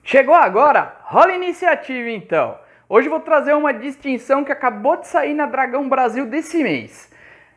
Chegou agora? Rola iniciativa então! Hoje vou trazer uma distinção que acabou de sair na Dragão Brasil desse mês.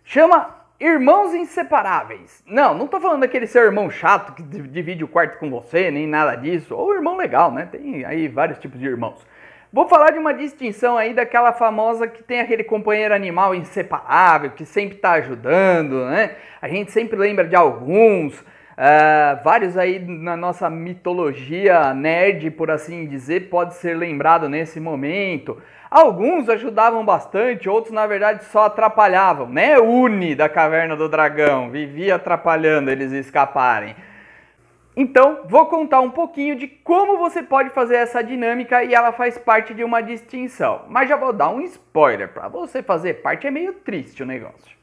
Chama Irmãos Inseparáveis. Não tô falando daquele seu irmão chato que divide o quarto com você, nem nada disso. Ou irmão legal, né? Tem aí vários tipos de irmãos. Vou falar de uma distinção aí daquela famosa que tem aquele companheiro animal inseparável, que sempre tá ajudando, né? A gente sempre lembra de alguns... vários aí na nossa mitologia nerd, por assim dizer, pode ser lembrado nesse momento. Alguns ajudavam bastante, outros na verdade só atrapalhavam, né? Uni da Caverna do Dragão, vivia atrapalhando eles escaparem. Então, vou contar um pouquinho de como você pode fazer essa dinâmica e ela faz parte de uma distinção. Mas já vou dar um spoiler, para você fazer parte é meio triste o negócio.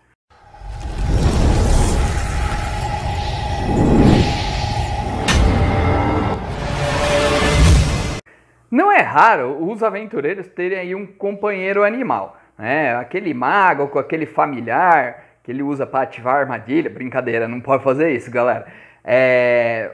Não é raro os aventureiros terem aí um companheiro animal, né? Aquele mago com aquele familiar que ele usa para ativar a armadilha. Brincadeira, não pode fazer isso, galera.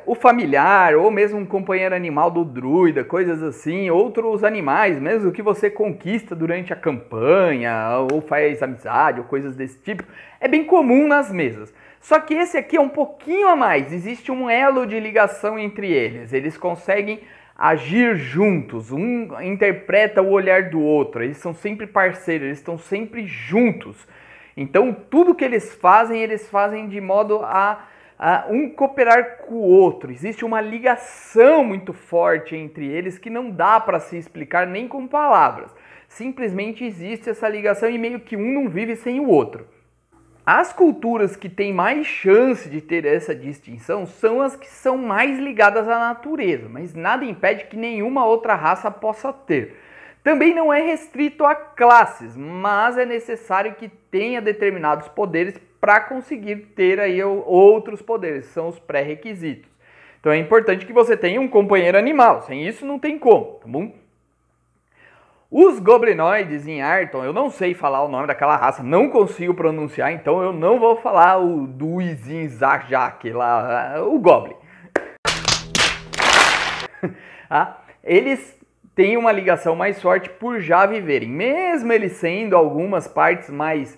O familiar ou mesmo um companheiro animal do druida, coisas assim, outros animais mesmo que você conquista durante a campanha ou faz amizade ou coisas desse tipo, é bem comum nas mesas. Só que esse aqui é um pouquinho a mais, existe um elo de ligação entre eles, eles conseguem agir juntos, um interpreta o olhar do outro, eles são sempre parceiros, eles estão sempre juntos. Então tudo que eles fazem de modo a um cooperar com o outro. Existe uma ligação muito forte entre eles que não dá para se explicar nem com palavras. Simplesmente existe essa ligação e meio que um não vive sem o outro. As culturas que têm mais chance de ter essa distinção são as que são mais ligadas à natureza, mas nada impede que nenhuma outra raça possa ter. Também não é restrito a classes, mas é necessário que tenha determinados poderes para conseguir ter aí outros poderes, são os pré-requisitos. Então é importante que você tenha um companheiro animal, sem isso não tem como, tá bom? Os goblinoides em Arton, eu não sei falar o nome daquela raça, não consigo pronunciar, então eu não vou falar o Duizin Zajak lá, o Goblin. Eles têm uma ligação mais forte por já viverem, mesmo eles sendo algumas partes mais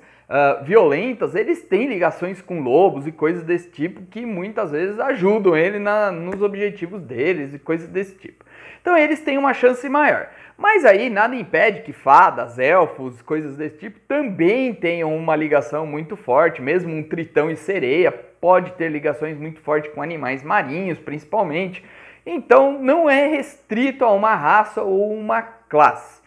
violentas, eles têm ligações com lobos e coisas desse tipo que muitas vezes ajudam ele nos objetivos deles e coisas desse tipo. Então eles têm uma chance maior. Mas aí nada impede que fadas, elfos, coisas desse tipo também tenham uma ligação muito forte. Mesmo um tritão e sereia pode ter ligações muito fortes com animais marinhos, principalmente. Então não é restrito a uma raça ou uma classe.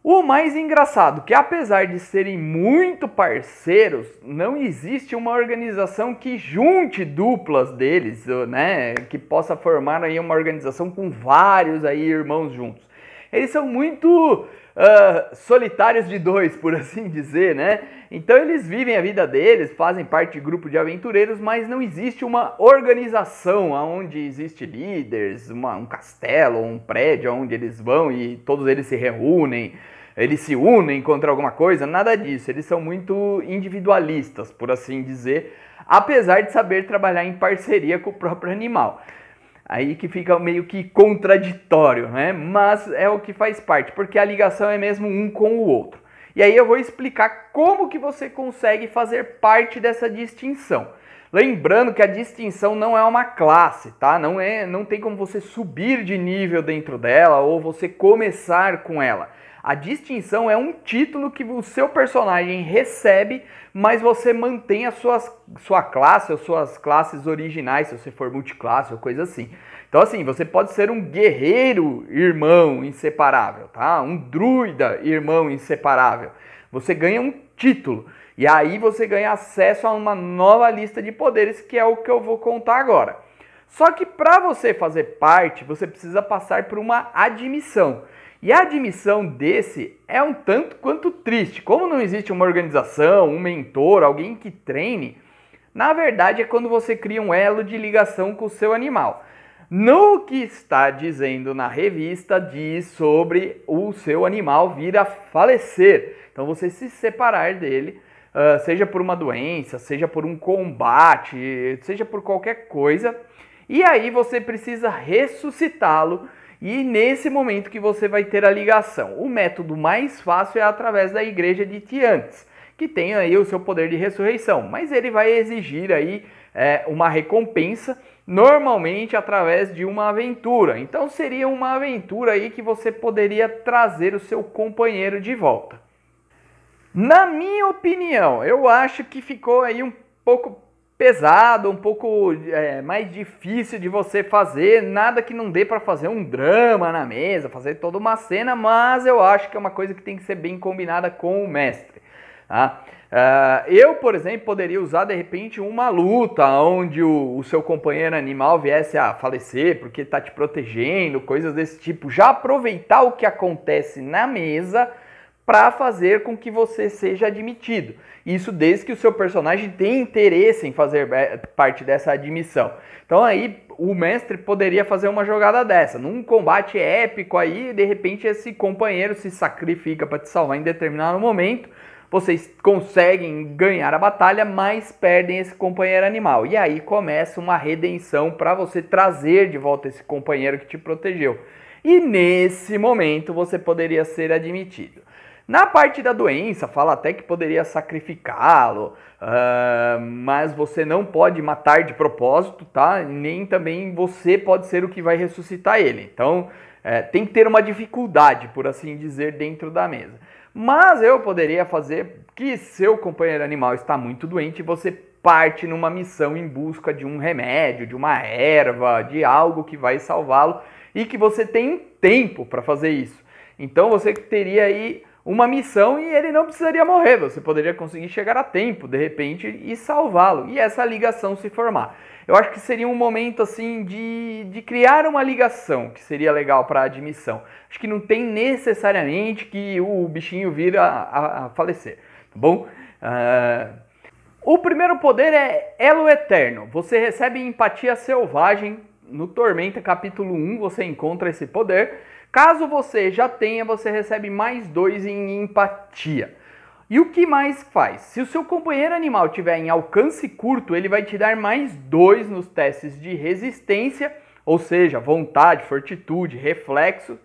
O mais engraçado, que apesar de serem muito parceiros, não existe uma organização que junte duplas deles, né? Que possa formar aí uma organização com vários aí irmãos juntos. Eles são muito solitários de dois, por assim dizer, né? Então eles vivem a vida deles, fazem parte de grupo de aventureiros, mas não existe uma organização onde existe líderes, um castelo, um prédio onde eles vão e todos eles se reúnem, eles se unem contra alguma coisa, nada disso. Eles são muito individualistas, por assim dizer, apesar de saber trabalhar em parceria com o próprio animal. Aí que fica meio que contraditório, né? Mas é o que faz parte, porque a ligação é mesmo um com o outro. E aí eu vou explicar como que você consegue fazer parte dessa distinção. Lembrando que a distinção não é uma classe, tá? Não tem como você subir de nível dentro dela ou você começar com ela. A distinção é um título que o seu personagem recebe, mas você mantém a sua classe, as suas classes originais, se você for multiclasse ou coisa assim. Então assim, você pode ser um guerreiro irmão inseparável, tá? Um druida irmão inseparável. Você ganha um título e aí você ganha acesso a uma nova lista de poderes, que é o que eu vou contar agora. Só que para você fazer parte, você precisa passar por uma admissão. E a admissão desse é um tanto quanto triste. Como não existe uma organização, um mentor, alguém que treine, na verdade é quando você cria um elo de ligação com o seu animal. No que está dizendo na revista diz sobre o seu animal vir a falecer. Então você se separar dele, seja por uma doença, seja por um combate, seja por qualquer coisa. E aí você precisa ressuscitá-lo E nesse momento que você vai ter a ligação. O método mais fácil é através da igreja de Tiantes, que tem aí o seu poder de ressurreição, mas ele vai exigir aí uma recompensa, normalmente através de uma aventura. Então seria uma aventura aí que você poderia trazer o seu companheiro de volta. Na minha opinião, eu acho que ficou aí um pouco pesado, um pouco mais difícil de você fazer, nada que não dê para fazer um drama na mesa, fazer toda uma cena, mas eu acho que é uma coisa que tem que ser bem combinada com o mestre. Tá? Eu, por exemplo, poderia usar de repente uma luta onde o seu companheiro animal viesse a falecer porque está te protegendo, coisas desse tipo. Já aproveitar o que acontece na mesa para fazer com que você seja admitido. Isso desde que o seu personagem tenha interesse em fazer parte dessa admissão. Então aí o mestre poderia fazer uma jogada dessa. Num combate épico aí, de repente esse companheiro se sacrifica para te salvar em determinado momento. Vocês conseguem ganhar a batalha, mas perdem esse companheiro animal. E aí começa uma redenção para você trazer de volta esse companheiro que te protegeu. E nesse momento você poderia ser admitido. Na parte da doença, fala até que poderia sacrificá-lo, mas você não pode matar de propósito, tá? Nem também você pode ser o que vai ressuscitar ele. Então, tem que ter uma dificuldade, por assim dizer, dentro da mesa. Mas eu poderia fazer que seu companheiro animal está muito doente e você parte numa missão em busca de um remédio, de uma erva, de algo que vai salvá-lo e que você tem um tempo para fazer isso. Então, você teria aí uma missão e ele não precisaria morrer, você poderia conseguir chegar a tempo, de repente, e salvá-lo, e essa ligação se formar. Eu acho que seria um momento, assim, de criar uma ligação, que seria legal para a admissão. Acho que não tem necessariamente que o bichinho vir a falecer, tá bom? O primeiro poder é Elo Eterno. Você recebe empatia selvagem. No Tormenta, capítulo 1, você encontra esse poder. Caso você já tenha, você recebe mais 2 em empatia. E o que mais faz? Se o seu companheiro animal tiver em alcance curto, ele vai te dar mais 2 nos testes de resistência, ou seja, vontade, fortitude, reflexo.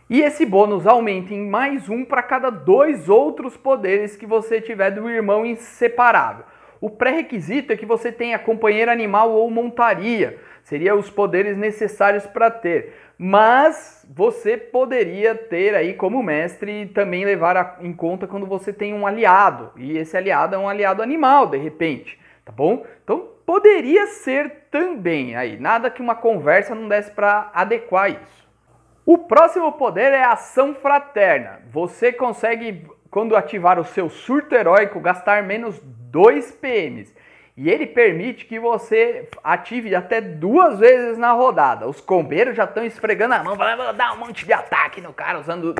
E esse bônus aumenta em mais 1 para cada 2 outros poderes que você tiver do irmão inseparável. O pré-requisito é que você tenha companheiro animal ou montaria. Seriam os poderes necessários para ter. Mas você poderia ter aí como mestre também levar em conta quando você tem um aliado. E esse aliado é um aliado animal, de repente. Tá bom? Então poderia ser também aí. Nada que uma conversa não desse para adequar isso. O próximo poder é a ação fraterna. Você consegue, quando ativar o seu surto heróico, gastar menos 2 PMs. E ele permite que você ative até 2 vezes na rodada. Os combeiros já estão esfregando a mão, falando, vou dar um monte de ataque no cara usando...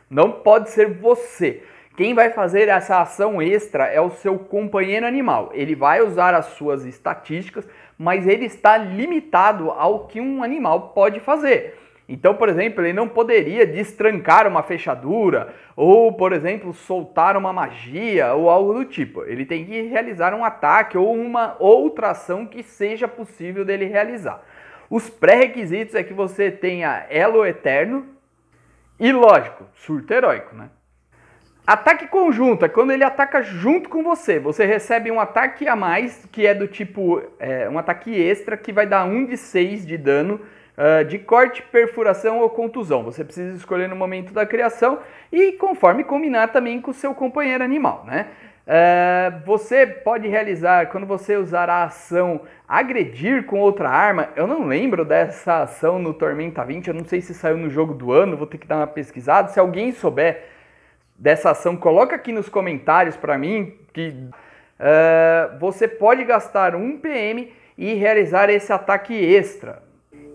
Não pode ser você. Quem vai fazer essa ação extra é o seu companheiro animal. Ele vai usar as suas estatísticas, mas ele está limitado ao que um animal pode fazer. Então, por exemplo, ele não poderia destrancar uma fechadura ou, por exemplo, soltar uma magia ou algo do tipo. Ele tem que realizar um ataque ou uma outra ação que seja possível dele realizar. Os pré-requisitos é que você tenha Elo Eterno e, lógico, surto heróico, né? Ataque conjunto é quando ele ataca junto com você. Você recebe um ataque a mais, que é do tipo um ataque extra, que vai dar 1 de 6 de dano de corte, perfuração ou contusão. Você precisa escolher no momento da criação e conforme combinar também com o seu companheiro animal, né? Você pode realizar, quando você usar a ação agredir com outra arma, eu não lembro dessa ação no Tormenta 20, eu não sei se saiu no jogo do ano, vou ter que dar uma pesquisada. Se alguém souber dessa ação, coloca aqui nos comentários para mim, que você pode gastar 1 PM e realizar esse ataque extra.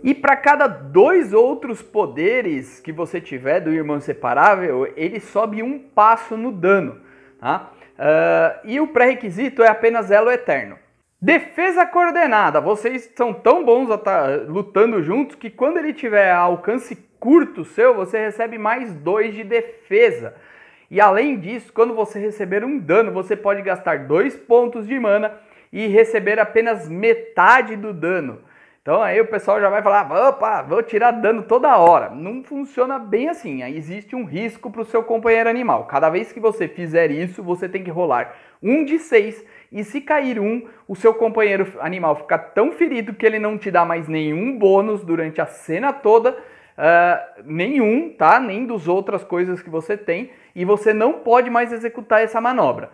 E para cada 2 outros poderes que você tiver do irmão inseparável, ele sobe 1 passo no dano. Tá? E o pré-requisito é apenas Elo Eterno. Defesa coordenada. Vocês são tão bons lutando juntos que quando ele tiver alcance curto seu, você recebe mais 2 de defesa. E além disso, quando você receber um dano, você pode gastar 2 pontos de mana e receber apenas metade do dano. Então aí o pessoal já vai falar, opa, vou tirar dano toda hora. Não funciona bem assim, aí existe um risco para o seu companheiro animal. Cada vez que você fizer isso, você tem que rolar 1d6, e se cair 1, o seu companheiro animal fica tão ferido que ele não te dá mais nenhum bônus durante a cena toda, nenhum, tá? Nem das outras coisas que você tem, e você não pode mais executar essa manobra.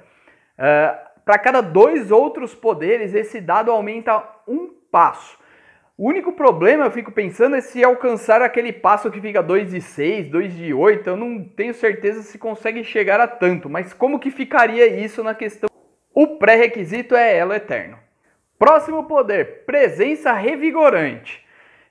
Para cada 2 outros poderes, esse dado aumenta 1 passo. O único problema, eu fico pensando, é se alcançar aquele passo que fica 2 de 6, 2 de 8, eu não tenho certeza se consegue chegar a tanto, mas como que ficaria isso na questão? O pré-requisito é Elo Eterno. Próximo poder, Presença Revigorante.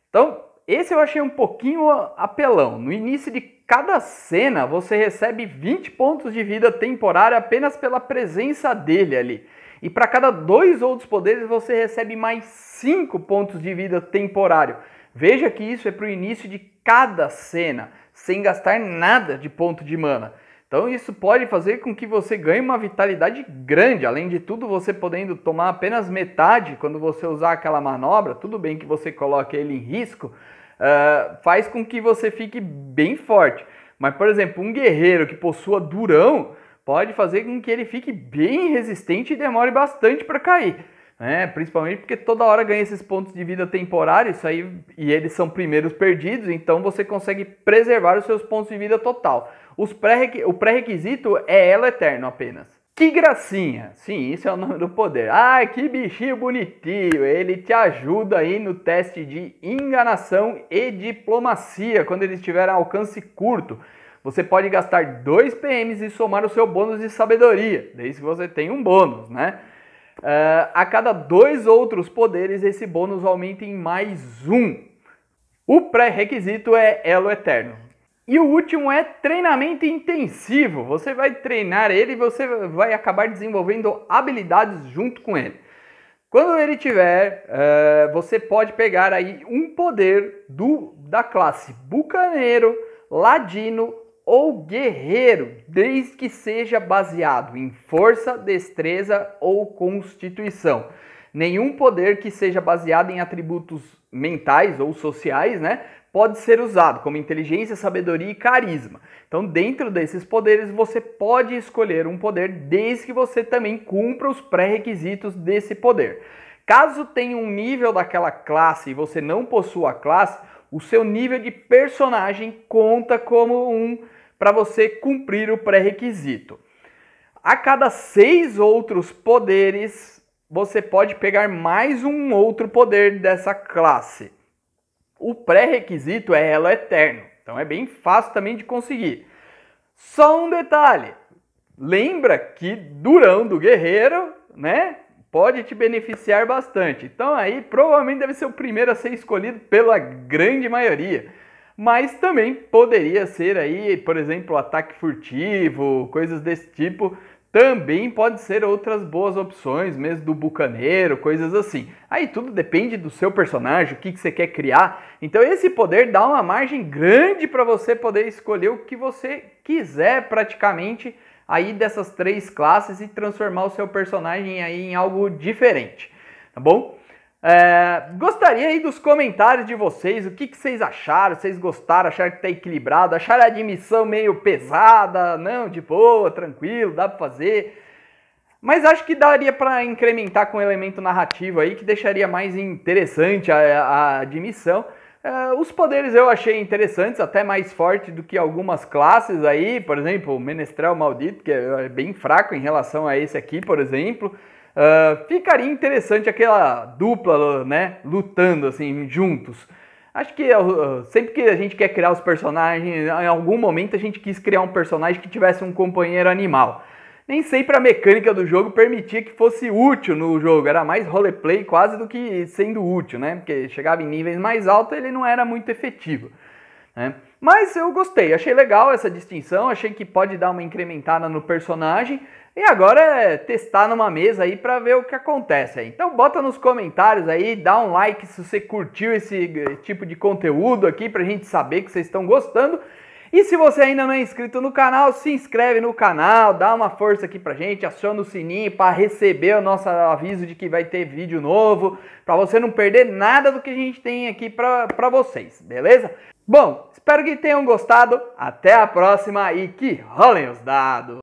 Então, esse eu achei um pouquinho apelão. No início de cada cena, você recebe 20 pontos de vida temporária apenas pela presença dele ali. E para cada 2 outros poderes, você recebe mais 5 pontos de vida temporário. Veja que isso é para o início de cada cena, sem gastar nada de ponto de mana. Então isso pode fazer com que você ganhe uma vitalidade grande. Além de tudo, você podendo tomar apenas metade quando você usar aquela manobra, tudo bem que você coloque ele em risco, faz com que você fique bem forte. Mas, por exemplo, um guerreiro que possua durão, pode fazer com que ele fique bem resistente e demore bastante para cair. Principalmente porque toda hora ganha esses pontos de vida temporários, e eles são primeiros perdidos, então você consegue preservar os seus pontos de vida total. O pré-requisito é Elo Eterno apenas. Que gracinha! Sim, isso é o nome do poder. Ah, que bichinho bonitinho! Ele te ajuda aí no teste de enganação e diplomacia, quando eles tiverem alcance curto. Você pode gastar 2 PMs e somar o seu bônus de sabedoria, desde que você tenha um bônus, né? A cada 2 outros poderes, esse bônus aumenta em mais 1. O pré-requisito é Elo Eterno. E o último é treinamento intensivo. Você vai treinar ele e você vai acabar desenvolvendo habilidades junto com ele. Quando ele tiver, você pode pegar aí um poder da classe Bucaneiro, Ladino ou Guerreiro, desde que seja baseado em Força, Destreza ou Constituição. Nenhum poder que seja baseado em atributos mentais ou sociais, né, pode ser usado, como Inteligência, Sabedoria e Carisma. Então, dentro desses poderes, você pode escolher um poder desde que você também cumpra os pré-requisitos desse poder. Caso tenha um nível daquela classe e você não possua a classe, o seu nível de personagem conta como um para você cumprir o pré-requisito. A cada 6 outros poderes, você pode pegar mais um outro poder dessa classe. O pré-requisito é Elo Eterno, então é bem fácil também de conseguir. Só um detalhe, lembra que durão do guerreiro, né, pode te beneficiar bastante. Então aí provavelmente deve ser o primeiro a ser escolhido pela grande maioria. Mas também poderia ser aí, por exemplo, ataque furtivo, coisas desse tipo. Também pode ser outras boas opções, mesmo do bucaneiro, coisas assim. Aí tudo depende do seu personagem, o que você quer criar. Então esse poder dá uma margem grande para você poder escolher o que você quiser praticamente aí dessas 3 classes e transformar o seu personagem aí em algo diferente, tá bom? Gostaria aí dos comentários de vocês, o que vocês acharam, vocês gostaram, acharam que tá equilibrado, acharam a admissão meio pesada, não, de boa, tranquilo, dá pra fazer, mas acho que daria para incrementar com um elemento narrativo aí, que deixaria mais interessante a admissão. Os poderes eu achei interessantes, até mais forte do que algumas classes aí, por exemplo, o Menestrel Maldito, que é bem fraco em relação a esse aqui, por exemplo. Ficaria interessante aquela dupla, né, lutando assim, juntos. Acho que sempre que a gente quer criar os personagens, em algum momento a gente quis criar um personagem que tivesse um companheiro animal. Nem sempre a mecânica do jogo permitia que fosse útil no jogo, era mais roleplay quase do que sendo útil, né? Porque chegava em níveis mais altos ele não era muito efetivo, né? Mas eu gostei, achei legal essa distinção, achei que pode dar uma incrementada no personagem. E agora é testar numa mesa aí para ver o que acontece aí. Então bota nos comentários aí, dá um like se você curtiu esse tipo de conteúdo aqui pra gente saber que vocês estão gostando. E se você ainda não é inscrito no canal, se inscreve no canal, dá uma força aqui pra gente, aciona o sininho para receber o nosso aviso de que vai ter vídeo novo, para você não perder nada do que a gente tem aqui para vocês, beleza? Bom, espero que tenham gostado, até a próxima e que rolem os dados!